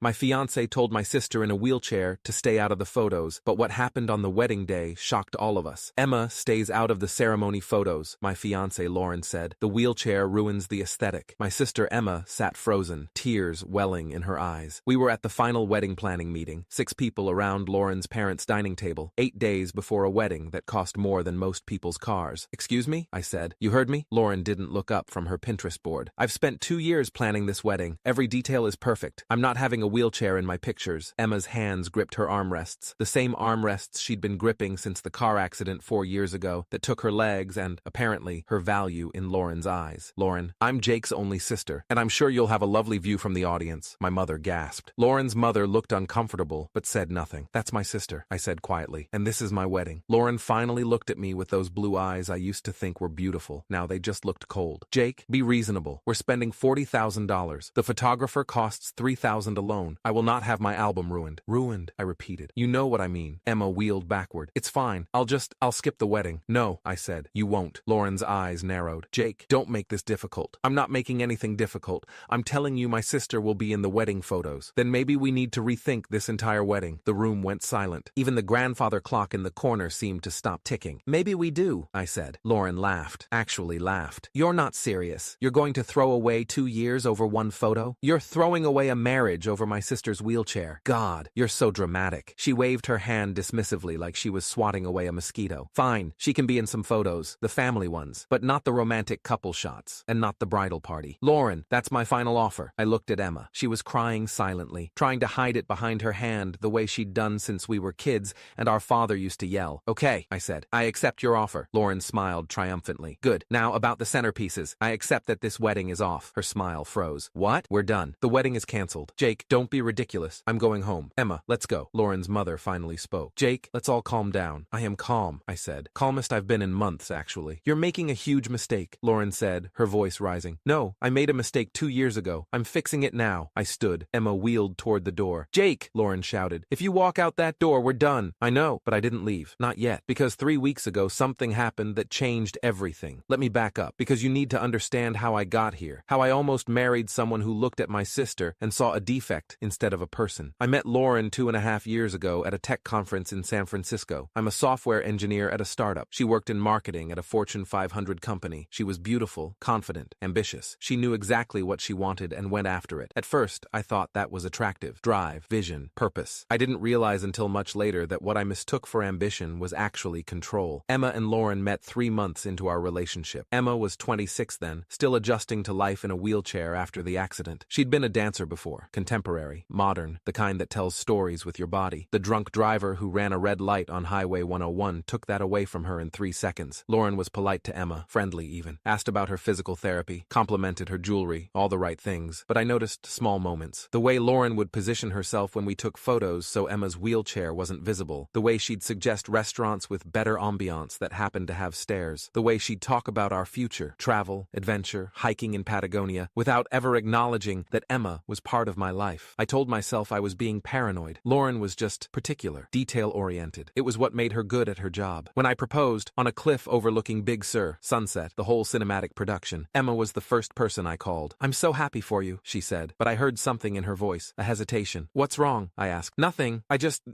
My fiancé told my sister in a wheelchair to stay out of the photos, but what happened on the wedding day shocked all of us. Emma stays out of the ceremony photos, my fiancé Lauren said. The wheelchair ruins the aesthetic. My sister Emma sat frozen, tears welling in her eyes. We were at the final wedding planning meeting, 6 people around Lauren's parents' dining table, 8 days before a wedding that cost more than most people's cars. Excuse me? I said. You heard me? Lauren didn't look up from her Pinterest board. I've spent 2 years planning this wedding. Every detail is perfect. I'm not having a wheelchair in my pictures. Emma's hands gripped her armrests, the same armrests she'd been gripping since the car accident 4 years ago that took her legs and, apparently, her value in Lauren's eyes. Lauren, I'm Jake's only sister, and I'm sure you'll have a lovely view from the audience, my mother gasped. Lauren's mother looked uncomfortable, but said nothing. That's my sister, I said quietly, and this is my wedding. Lauren finally looked at me with those blue eyes I used to think were beautiful. Now they just looked cold. Jake, be reasonable. We're spending $40,000. The photographer costs $3,000 alone. I will not have my album ruined. Ruined, I repeated. You know what I mean. Emma wheeled backward. It's fine. I'll skip the wedding. No, I said. You won't. Lauren's eyes narrowed. Jake, don't make this difficult. I'm not making anything difficult. I'm telling you my sister will be in the wedding photos. Then maybe we need to rethink this entire wedding. The room went silent. Even the grandfather clock in the corner seemed to stop ticking. Maybe we do, I said. Lauren laughed. Actually laughed. You're not serious. You're going to throw away 2 years over one photo? You're throwing away a marriage over my sister's wheelchair. God, you're so dramatic. She waved her hand dismissively like she was swatting away a mosquito. Fine, she can be in some photos, the family ones, but not the romantic couple shots, and not the bridal party. Lauren, that's my final offer. I looked at Emma. She was crying silently, trying to hide it behind her hand the way she'd done since we were kids and our father used to yell. Okay, I said. I accept your offer. Lauren smiled triumphantly. Good. Now about the centerpieces. I accept that this wedding is off. Her smile froze. What? We're done. The wedding is canceled. Jake, don't be ridiculous. I'm going home. Emma, let's go. Lauren's mother finally spoke. Jake, let's all calm down. I am calm, I said. Calmest I've been in months, actually. You're making a huge mistake, Lauren said, her voice rising. No, I made a mistake 2 years ago. I'm fixing it now. I stood. Emma wheeled toward the door. Jake, Lauren shouted. If you walk out that door, we're done. I know, but I didn't leave. Not yet. Because 3 weeks ago, something happened that changed everything. Let me back up, because you need to understand how I got here. How I almost married someone who looked at my sister and saw a defect instead of a person. I met Lauren 2.5 years ago at a tech conference in San Francisco. I'm a software engineer at a startup. She worked in marketing at a Fortune 500 company. She was beautiful, confident, ambitious. She knew exactly what she wanted and went after it. At first, I thought that was attractive. Drive, vision, purpose. I didn't realize until much later that what I mistook for ambition was actually control. Emma and Lauren met 3 months into our relationship. Emma was 26 then, still adjusting to life in a wheelchair after the accident. She'd been a dancer before, contemporary, modern, the kind that tells stories with your body. The drunk driver who ran a red light on Highway 101 took that away from her in 3 seconds. Lauren was polite to Emma, friendly even, asked about her physical therapy, complimented her jewelry, all the right things, but I noticed small moments. The way Lauren would position herself when we took photos so Emma's wheelchair wasn't visible, the way she'd suggest restaurants with better ambiance that happened to have stairs, the way she'd talk about our future, travel, adventure, hiking in Patagonia, without ever acknowledging that Emma was part of my life. I told myself I was being paranoid. Lauren was just particular, detail-oriented. It was what made her good at her job. When I proposed, on a cliff overlooking Big Sur, sunset, the whole cinematic production, Emma was the first person I called. I'm so happy for you, she said, but I heard something in her voice, a hesitation. What's wrong? I asked. Nothing.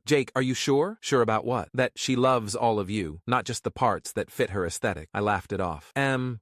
Jake, are you sure? Sure about what? That she loves all of you, not just the parts that fit her aesthetic. I laughed it off.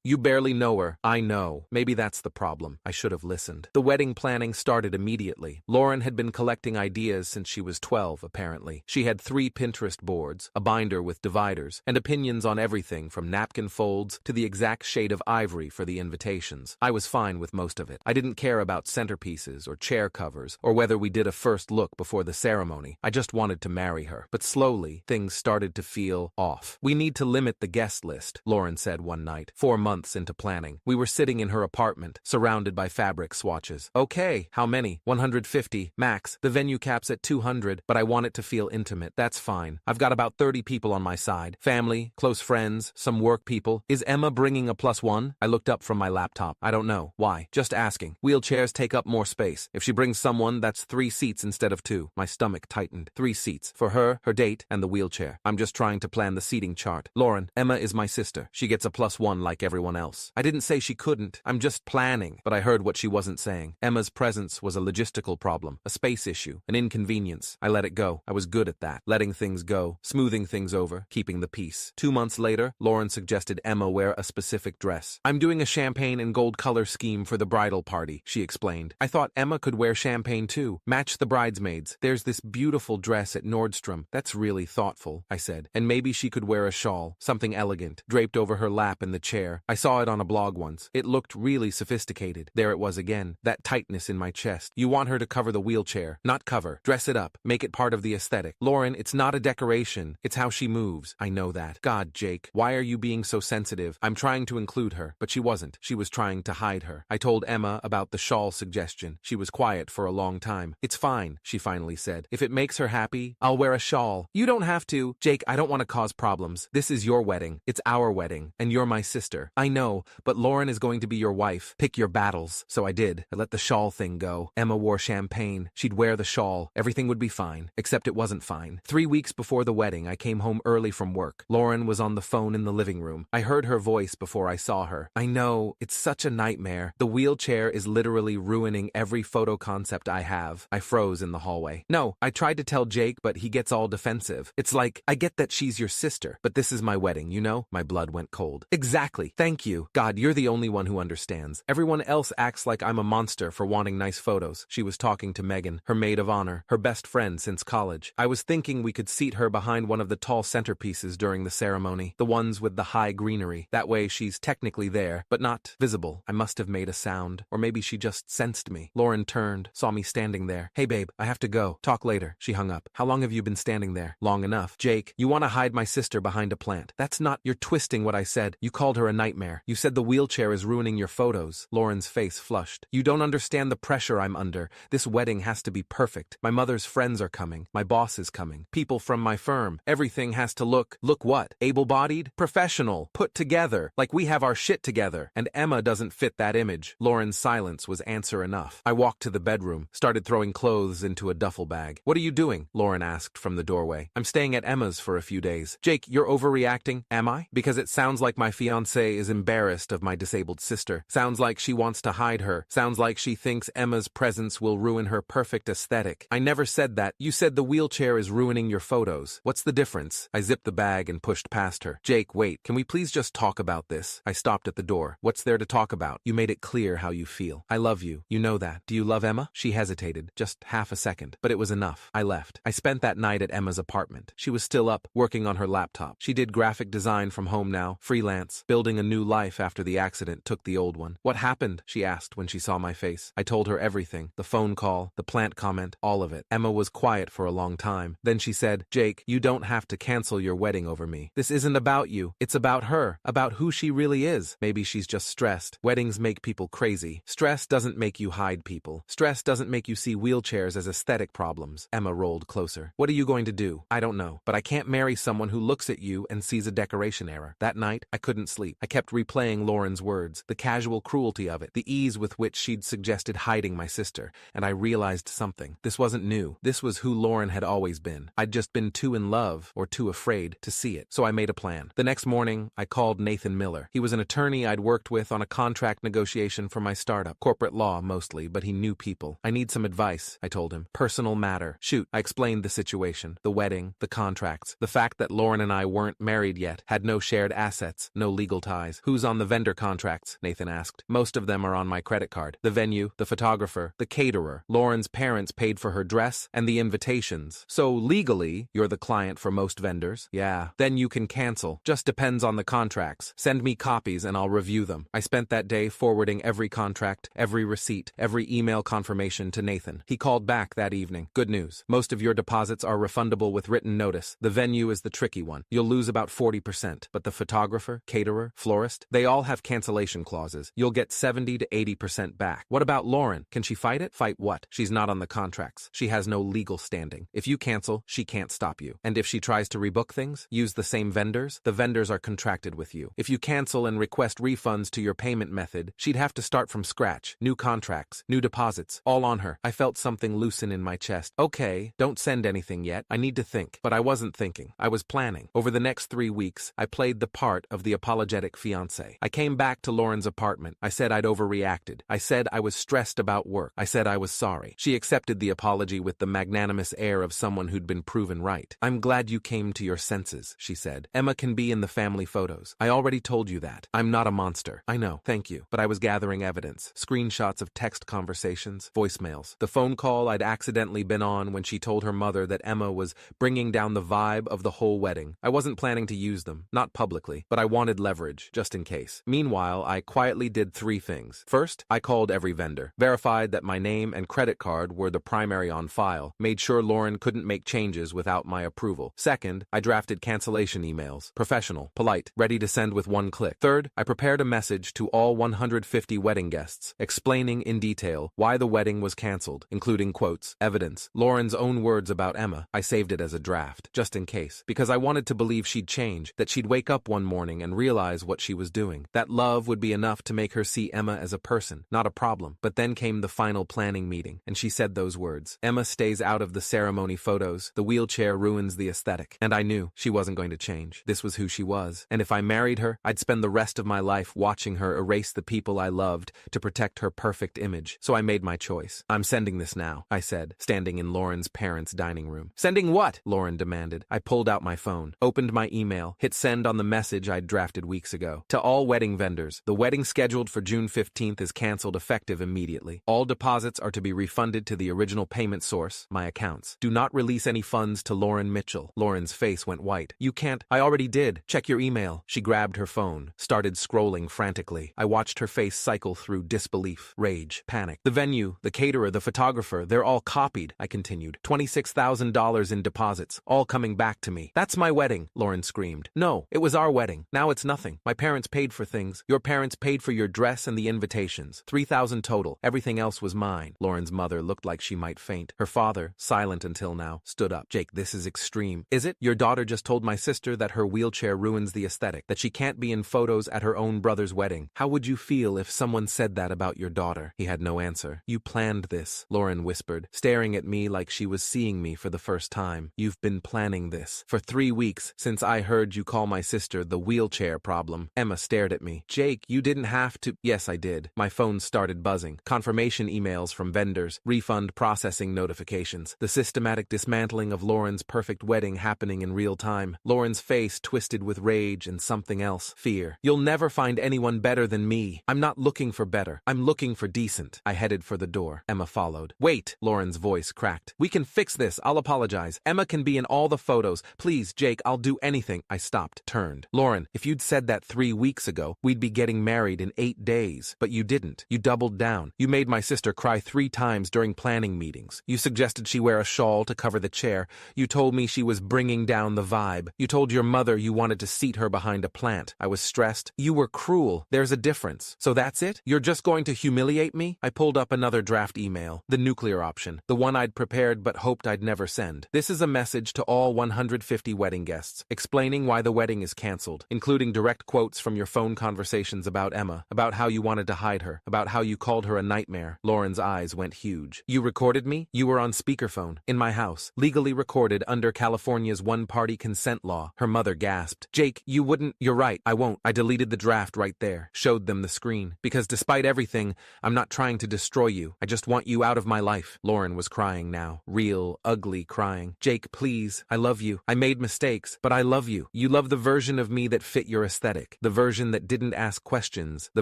You barely know her. I know. Maybe that's the problem. I should have listened. The wedding planning started immediately. Lauren had been collecting ideas since she was 12, apparently. She had 3 Pinterest boards, a binder with dividers, and opinions on everything from napkin folds to the exact shade of ivory for the invitations. I was fine with most of it. I didn't care about centerpieces or chair covers or whether we did a first look before the ceremony. I just wanted to marry her. But slowly, things started to feel off. We need to limit the guest list, Lauren said one night, 4 months into planning. We were sitting in her apartment, surrounded by fabric swatches. Okay, how many? 150, max. The venue cap's at 200, but I want it to feel intimate. That's fine. I've got about 30 people on my side. Family, close friends, some work people. Is Emma bringing a +1? I looked up from my laptop. I don't know. Why? Just asking. Wheelchairs take up more space. If she brings someone, that's 3 seats instead of 2. My stomach tightened. 3 seats. For her, her date, and the wheelchair. I'm just trying to plan the seating chart. Lauren, Emma is my sister. She gets a +1 like everyone else. I didn't say she couldn't. I'm just planning. But I heard what she wasn't saying. Emma's presence was a logistical problem, a space issue, an inconvenience. I let it go. I was good at that. Letting things go, smoothing things over, keeping the peace. 2 months later, Lauren suggested Emma wear a specific dress. I'm doing a champagne and gold color scheme for the bridal party, she explained. I thought Emma could wear champagne too. Match the bridesmaids. There's this beautiful dress at Nordstrom. That's really thoughtful, I said. And maybe she could wear a shawl, something elegant, draped over her lap in the chair. I saw it on a blog once. It looked really sophisticated. There it was again, that tightness in my chest. You want her to cover the wheelchair, not cover. Dress it up. Make it part of the aesthetic. Lauren, it's not a decoration. It's how she moves. I know that. God, Jake, why are you being so sensitive? I'm trying to include her, but she wasn't. She was trying to hide her. I told Emma about the shawl suggestion. She was quiet for a long time. It's fine, she finally said. If it makes her happy, I'll wear a shawl. You don't have to. Jake, I don't want to cause problems. This is your wedding. It's our wedding, and you're my sister. I know, but Lauren is going to be your wife. Pick your battles. So I did. I let the shawl thing go. Emma wore champagne. She'd wear the shawl. Everything would be fine. Except it wasn't fine. 3 weeks before the wedding, I came home early from work. Lauren was on the phone in the living room. I heard her voice before I saw her. I know, it's such a nightmare. The wheelchair is literally ruining every photo concept I have. I froze in the hallway. No, I tried to tell Jake, but he gets all defensive. It's like, I get that she's your sister, but this is my wedding, you know? My blood went cold. Exactly. Thank you. God, you're the only one who understands. Everyone else acts like I'm a monster for wanting nice photos. She was talking to Megan, her maid of honor, her best friend since college. I was thinking we could seat her behind one of the tall centerpieces during the ceremony, the ones with the high greenery. That way she's technically there, but not visible. I must have made a sound, or maybe she just sensed me. Lauren turned, saw me standing there. Hey babe, I have to go. Talk later. She hung up. How long have you been standing there? Long enough. Jake, you want to hide my sister behind a plant. That's not, you're twisting what I said. You called her a nightmare. You said the wheelchair is ruining your photos. Lauren's face flushed. You don't understand the pressure I'm under. This wedding has to be perfect. My mother's friends are coming. My boss is coming. People from my firm. Everything has to look what? Able-bodied? Professional. Put together. Like we have our shit together. And Emma doesn't fit that image. Lauren's silence was answer enough. I walked to the bedroom, started throwing clothes into a duffel bag. What are you doing? Lauren asked from the doorway. I'm staying at Emma's for a few days. Jake, you're overreacting. Am I? Because it sounds like my fiancée is embarrassed of my disabled sister. Sounds like she wants to hide her. Sounds like she thinks Emma's presence will ruin her perfect aesthetic. I never said that. You said the wheelchair is ruining your photos. What's the difference? I zipped the bag and pushed past her. Jake, wait. Can we please just talk about this? I stopped at the door. What's there to talk about? You made it clear how you feel. I love you. You know that. Do you love Emma? She hesitated. Just half a second. But it was enough. I left. I spent that night at Emma's apartment. She was still up, working on her laptop. She did graphic design from home now, freelance, building a new life after the accident took the old one. What happened? She asked when she saw my face. I told her everything. The phone call, the plant comment, all of it. Emma was quiet for a long time. Then she said, Jake, you don't have to cancel your wedding over me. This isn't about you. It's about her, about who she really is. Maybe she's just stressed. Weddings make people crazy. Stress doesn't make you hide people. Stress doesn't make you see wheelchairs as aesthetic problems. Emma rolled closer. What are you going to do? I don't know, but I can't marry someone who looks at you and sees a decoration error. That night, I couldn't sleep. I kept replaying Lauren's words, the casual cruelty of it, the ease with which she'd suggested hiding my sister, and I realized something. This wasn't new. This was who Lauren had always been. I'd just been too in love, or too afraid, to see it. So I made a plan. The next morning, I called Nathan Miller. He was an attorney I'd worked with on a contract negotiation for my startup. Corporate law, mostly, but he knew people. I need some advice, I told him. Personal matter. Shoot. I explained the situation. The wedding, the contracts, the fact that Lauren and I weren't married yet, had no shared assets, no legal ties. Who's on the vendor contracts? Nathan asked. Most of them are on my credit card. The venue, the photographer, the caterer. Lauren's parents paid for her dress and the invitations. So legally, you're the client for most vendors. Yeah. Then you can cancel. Just depends on the contracts. Send me copies and I'll review them. I spent that day forwarding every contract, every receipt, every email confirmation to Nathan. He called back that evening. Good news. Most of your deposits are refundable with written notice. The venue is the tricky one. You'll lose about 40%, but the photographer, caterer, florist, they all have cancellation clauses. You'll get 70 to 80% back. What about Lauren? Can she fight it? Fight what? She's not on the contracts. She has no legal standing. If you cancel, she can't stop you. And if she tries to rebook things, use the same vendors, the vendors are contracted with you. If you cancel and request refunds to your payment method, she'd have to start from scratch. New contracts, new deposits, all on her. I felt something loosen in my chest. Okay, don't send anything yet. I need to think. But I wasn't thinking. I was planning. Over the next 3 weeks, I played the part of the apologetic fiancé. I came back to Lauren's apartment. I said I'd overreacted. I said I was stressed about work. I said I was sorry. She accepted the apology with the magnanimous air of someone who'd been proven right. I'm glad you came to your senses, she said. Emma can be in the family photos. I already told you that. I'm not a monster. I know. Thank you. But I was gathering evidence. Screenshots of text conversations, voicemails. The phone call I'd accidentally been on when she told her mother that Emma was bringing down the vibe of the whole wedding. I wasn't planning to use them, not publicly, but I wanted leverage, just in case. Meanwhile, I quietly did 3 things. First, I called every vendor, verified that my name and credit card were the primary on file, made sure Lauren couldn't make changes without my approval. Second, I drafted cancellation emails, professional, polite, ready to send with one click. Third, I prepared a message to all 150 wedding guests, explaining in detail why the wedding was canceled, including quotes, evidence, Lauren's own words about Emma. I saved it as a draft, just in case, because I wanted to believe she'd change, that she'd wake up one morning and realize what she was doing. That love would be enough to make her see Emma as a person, not a problem. But then came the final planning meeting, and she said those words. Emma stays out of the ceremony photos. The wheelchair ruins the aesthetic. And I knew she wasn't going to change. This was who she was. And if I married her, I'd spend the rest of my life watching her erase the people I loved to protect her perfect image. So I made my choice. I'm sending this now, I said, standing in Lauren's parents' dining room. Sending what? Lauren demanded. I pulled out my phone, opened my email, hit send on the message I'd drafted weeks ago. To all wedding vendors, the wedding scheduled for June 15th is canceled effective immediately. All deposits are to be refunded to the original payment source, my accounts. Do not release any funds to Lauren Mitchell. Lauren's face went white. You can't. I already did. Check your email. She grabbed her phone, started scrolling frantically. I watched her face cycle through disbelief, rage, panic. The venue, the caterer, the photographer, they're all copied, I continued. $26,000 in deposits, all coming back to me. That's my wedding, Lauren screamed. No, it was our wedding. Now it's nothing. My parents paid for things. Your parents paid for your dress and the invitations. $3,000 total. Everything else was mine. Lauren's mother looked like she might faint. Her father, silent until now, stood up. Jake, this is extreme. Is it? Your daughter just told my sister that her wheelchair ruins the aesthetic, that she can't be in photos at her own brother's wedding. How would you feel if someone said that about your daughter? He had no answer. You planned this, Lauren whispered, staring at me like she was seeing me for the first time. You've been planning this for 3 weeks since I heard you call my sister the wheelchair problem. Emma stared at me. Jake, you didn't have to. Yes, I did. My phone started buzzing. Confirmation emails from vendors, refund processing notifications, the systematic dismantling of Lauren's perfect wedding happening in real time. Lauren's face twisted with rage and something else, fear. You'll never find anyone better than me. I'm not looking for better. I'm looking for decent. I headed for the door. Emma followed. Wait, Lauren's voice cracked. We can fix this. I'll apologize. Emma can be in all the photos. Please, Jake, I'll do anything. I stopped, turned. Lauren, if you'd said that 3 weeks ago, we'd be getting married in 8 days. But you didn't. You doubled down. You made my sister cry 3 times during planning meetings. You suggested she wear a shawl to cover the chair. You told me she was bringing down the vibe. You told your mother you wanted to seat her behind a plant. I was stressed. You were cruel. There's a difference. So that's it? You're just going to humiliate me? I pulled up another draft email, the nuclear option, the one I'd prepared but hoped I'd never send. This is a message to all 150 wedding guests, explaining why the wedding is canceled, including direct quotes from your phone conversations about Emma, about how you wanted to hide her, about how you called her a nightmare. Lauren's eyes went huge. You recorded me? You were on speakerphone, in my house, legally recorded under California's one-party consent law. Her mother gasped. Jake, you wouldn't. You're right, I won't. I deleted the draft right there, showed them the screen, because despite everything, I'm not trying to destroy you. I just want you out of my life. Lauren was crying now, real, ugly crying. Jake, please, I love you. I made mistakes, but I love you. You love the version of me that fit your aesthetic, the version that didn't ask questions, the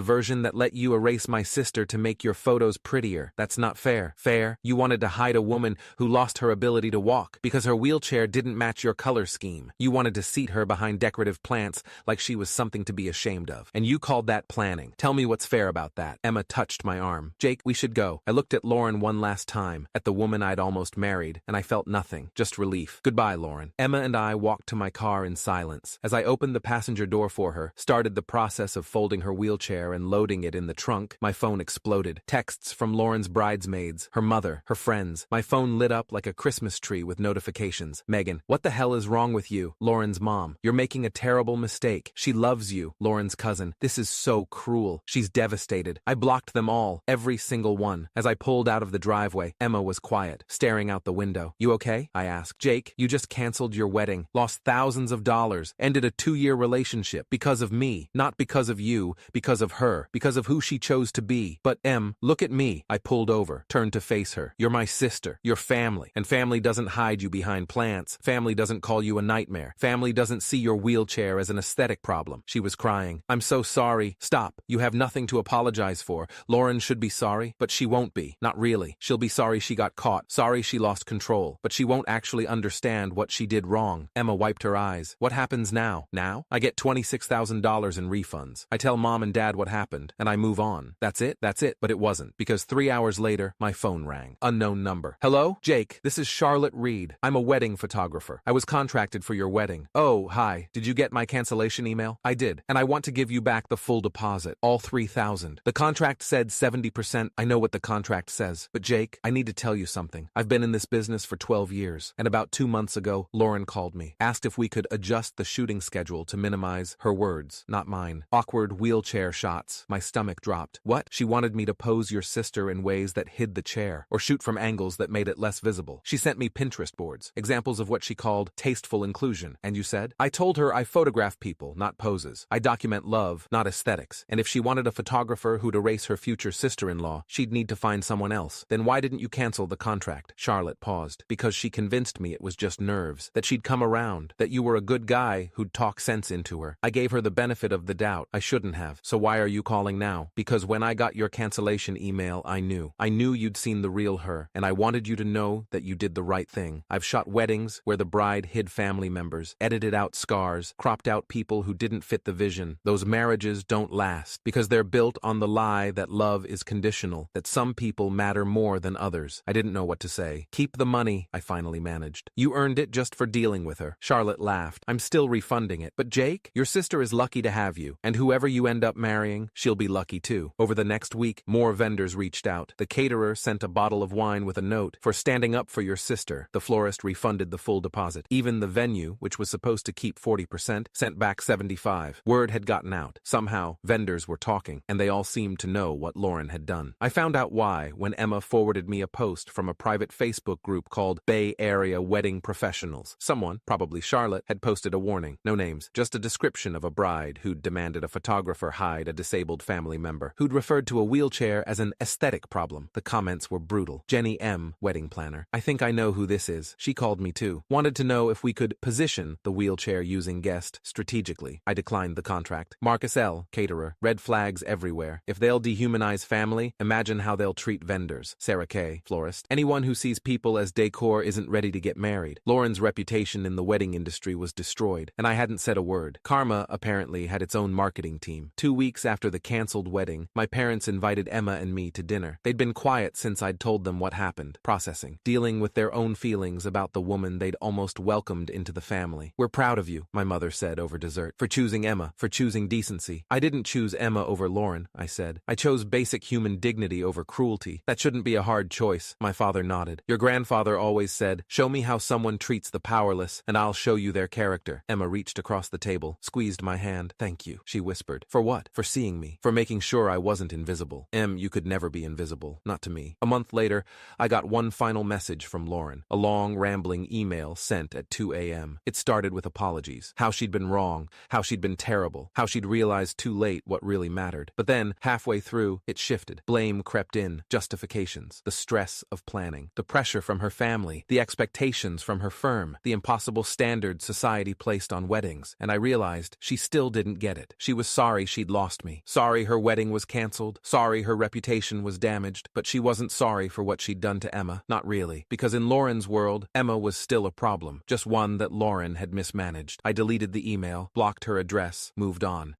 version that let you erase my sister to make your photos prettier. That's not fair. Fair? You wanted to hide a woman who lost her ability to walk because her wheelchair didn't match your color scheme. You wanted to seat her behind decorative plants like she was something to be ashamed of. And you called that planning. Tell me what's fair about that. Emma touched my arm. Jake, we should go. I looked at Lauren one last time, at the woman I'd almost married, and I felt nothing, just relief. Goodbye, Lauren. Emma and I walked to my car in silence. As I opened the passenger door for her, started the process of folding her wheelchair and loading it in the trunk, my phone exploded. Texts from Lauren's bridesmaids, her mother, her friends. My phone lit up like a Christmas tree with notifications. Megan, what the hell is wrong with you? Lauren's mom, you're making a terrible mistake. She loves you. Lauren's cousin, this is so cruel. She's devastated. I blocked them all, every single one. As I pulled out of the driveway, Emma was quiet, staring out the window. You okay? I asked. Jake, you just canceled your wedding, lost thousands of dollars, ended a 2-year relationship because of me, not because of you, because of her, because of who she chose to be. But look at me. I pulled keeled over, turned to face her. You're my sister. You're family. And family doesn't hide you behind plants. Family doesn't call you a nightmare. Family doesn't see your wheelchair as an aesthetic problem. She was crying. I'm so sorry. Stop. You have nothing to apologize for. Lauren should be sorry, but she won't be. Not really. She'll be sorry she got caught. Sorry she lost control. But she won't actually understand what she did wrong. Emma wiped her eyes. What happens now? Now? I get $26,000 in refunds. I tell mom and dad what happened, and I move on. That's it? That's it. But it wasn't, because 3 hours later, my phone rang. Unknown number. Hello? Jake, this is Charlotte Reed. I'm a wedding photographer. I was contracted for your wedding. Oh, hi. Did you get my cancellation email? I did, and I want to give you back the full deposit, all $3,000. The contract said 70%. I know what the contract says. But Jake, I need to tell you something. I've been in this business for 12 years, and about 2 months ago, Lauren called me, asked if we could adjust the shooting schedule to minimize her words, not mine. Awkward wheelchair shots. My stomach dropped. What? She wanted me to pose your sister in ways that hid the chair, or shoot from angles that made it less visible. She sent me Pinterest boards, examples of what she called tasteful inclusion. And you said? I told her I photograph people, not poses. I document love, not aesthetics. And if she wanted a photographer who'd erase her future sister-in-law, she'd need to find someone else. Then why didn't you cancel the contract? Charlotte paused. Because she convinced me it was just nerves, that she'd come around, that you were a good guy who'd talk sense into her. I gave her the benefit of the doubt. I shouldn't have. So why are you calling now? Because when I got your cancellation email, I knew. I knew you'd seen the real her, and I wanted you to know that you did the right thing. I've shot weddings where the bride hid family members, edited out scars, cropped out people who didn't fit the vision. Those marriages don't last, because they're built on the lie that love is conditional, that some people matter more than others. I didn't know what to say. Keep the money, I finally managed. You earned it just for dealing with her. Charlotte laughed. I'm still refunding it. But Jake, your sister is lucky to have you, and whoever you end up marrying, she'll be lucky too. Over the next week, more vendors reached out. The caterer sent a bottle of wine with a note, for standing up for your sister. The florist refunded the full deposit. Even the venue, which was supposed to keep 40%, sent back 75%. Word had gotten out. Somehow, vendors were talking, and they all seemed to know what Lauren had done. I found out why when Emma forwarded me a post from a private Facebook group called Bay Area Wedding Professionals. Someone, probably Charlotte, had posted a warning. No names, just a description of a bride who'd demanded a photographer hide a disabled family member, who'd referred to a wheelchair as an aesthetic problem. The comments were brutal. Jenny M., wedding planner. I think I know who this is. She called me too. Wanted to know if we could position the wheelchair-using guest strategically. I declined the contract. Marcus L., caterer. Red flags everywhere. If they'll dehumanize family, imagine how they'll treat vendors. Sarah K., florist. Anyone who sees people as decor isn't ready to get married. Lauren's reputation in the wedding industry was destroyed, and I hadn't said a word. Karma apparently had its own marketing team. 2 weeks after the canceled wedding, my parents invited Emma and me to dinner. They'd been quiet since I'd told them what happened, processing, dealing with their own feelings about the woman they'd almost welcomed into the family. We're proud of you, my mother said over dessert, for choosing Emma, for choosing decency. I didn't choose Emma over Lauren, I said. I chose basic human dignity over cruelty. That shouldn't be a hard choice, my father nodded. Your grandfather always said, show me how someone treats the powerless, and I'll show you their character. Emma reached across the table, squeezed my hand. Thank you, she whispered. For what? For seeing me. For making sure I wasn't invisible. You could never be invisible. Not to me. A month later, I got one final message from Lauren. A long, rambling email sent at 2 a.m. It started with apologies. How she'd been wrong. How she'd been terrible. How she'd realized too late what really mattered. But then, halfway through, it shifted. Blame crept in. Justifications. The stress of planning. The pressure from her family. The expectations from her firm. The impossible standards society placed on weddings. And I realized she still didn't get it. She was sorry she'd lost me. Sorry her wedding was canceled. Sorry her reputation was damaged. But she wasn't sorry for what she'd done to Emma. Not really. Because in Lauren's world, Emma was still a problem. Just one that Lauren had mismanaged. I deleted the email, blocked her address, moved on.